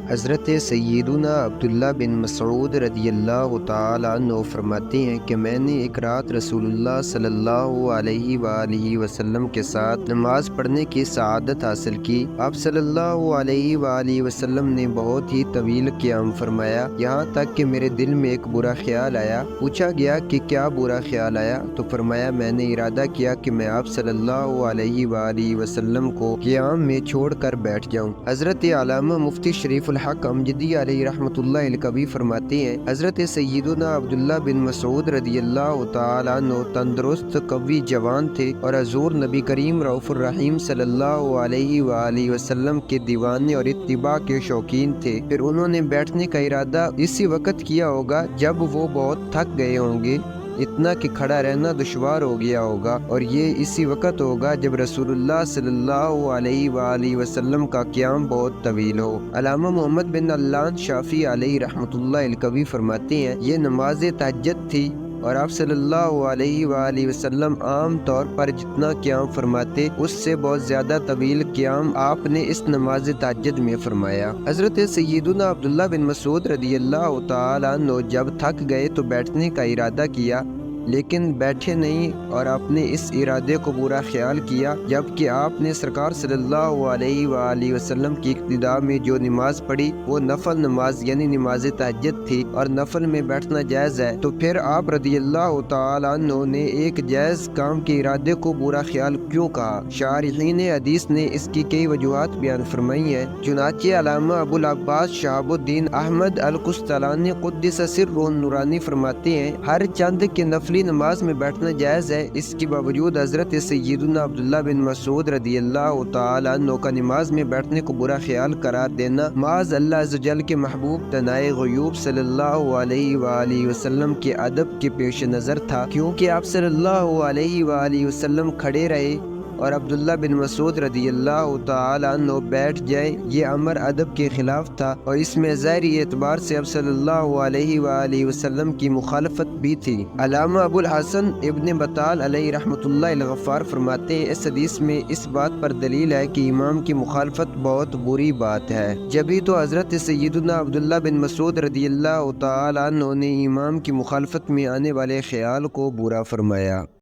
حضرت سیدنا عبداللہ بن مسعود رضی اللہ تعالیٰ عنہ فرماتے ہیں کہ میں نے ایک رات رسول اللہ صلی اللہ علیہ وآلہ وسلم کے ساتھ نماز پڑھنے کی سعادت حاصل کی۔ آپ صلی اللہ علیہ وآلہ وسلم نے بہت ہی طویل قیام فرمایا، یہاں تک کہ میرے دل میں ایک برا خیال آیا۔ پوچھا گیا کہ کیا برا خیال آیا؟ تو فرمایا میں نے ارادہ کیا کہ میں آپ صلی اللہ علیہ وآلہ وسلم کو قیام میں چھوڑ کر بیٹھ جاؤں۔ حضرت علامہ مفتی شریف الحق امجدی علیہ رحمۃ اللہ الکبی فرماتے ہیں، حضرت سیدنا عبداللہ بن مسعود رضی اللہ تعالیٰ عنہ تندرست قوی جوان تھے اور حضور نبی کریم رؤوف الرحیم صلی اللہ علیہ وآلہ وسلم کے دیوانے اور اتباع کے شوقین تھے۔ پھر انہوں نے بیٹھنے کا ارادہ اسی وقت کیا ہوگا جب وہ بہت تھک گئے ہوں گے، اتنا کہ کھڑا رہنا دشوار ہو گیا ہوگا، اور یہ اسی وقت ہوگا جب رسول اللہ صلی اللہ علیہ وآلہ وسلم کا قیام بہت طویل ہو۔ علامہ محمد بن علان شافعی علیہ رحمۃ اللہ الکبی فرماتے ہیں، یہ نماز تہجد تھی اور آپ صلی اللہ علیہ وآلہ وسلم عام طور پر جتنا قیام فرماتے اس سے بہت زیادہ طویل قیام آپ نے اس نماز تہجد میں فرمایا۔ حضرت سیدنا عبداللہ بن مسعود رضی اللہ تعالیٰ عنہ جب تھک گئے تو بیٹھنے کا ارادہ کیا، لیکن بیٹھے نہیں اور آپ نے اس ارادے کو برا خیال کیا، جبکہ آپ نے سرکار صلی اللہ علیہ وآلہ وسلم کی اقتداء میں جو نماز پڑھی وہ نفل نماز یعنی نماز تہجد تھی، اور نفل میں بیٹھنا جائز ہے، تو پھر آپ رضی اللہ تعالیٰ عنہ نے ایک جائز کام کے ارادے کو برا خیال کیوں کہا؟ شارحین حدیث نے اس کی کئی وجوہات بیان فرمائی ہیں۔ چنانچہ علامہ ابو العباس شہاب الدین احمد القسطلانی قدس سرہ النورانی فرماتے ہیں، ہر چند کے نفلی نماز میں بیٹھنا جائز ہے، اس کے باوجود حضرت سیدنا عبداللہ بن مسعود رضی اللہ تعالیٰ عنہ کا نماز میں بیٹھنے کو برا خیال قرار دینا معاذ اللہ عز و جل کے محبوب تنائے غیوب صلی اللہ علیہ وآلہ وسلم کے ادب کے پیش نظر تھا، کیونکہ آپ صلی اللہ علیہ وآلہ وسلم کھڑے رہے اور عبداللہ بن مسعود رضی اللہ تعالیٰ عنہ بیٹھ جائے، یہ امر ادب کے خلاف تھا، اور اس میں ظاہری اعتبار سے اب صلی اللہ علیہ وآلہ وسلم کی مخالفت بھی تھی۔ علامہ ابو الحسن ابن بطال علیہ رحمۃ اللہ الغفار فرماتے ہیں، اس حدیث میں اس بات پر دلیل ہے کہ امام کی مخالفت بہت بری بات ہے، جبھی تو حضرت سیدنا عبداللہ بن مسعود رضی اللہ تعالیٰ عنہ نے امام کی مخالفت میں آنے والے خیال کو برا فرمایا۔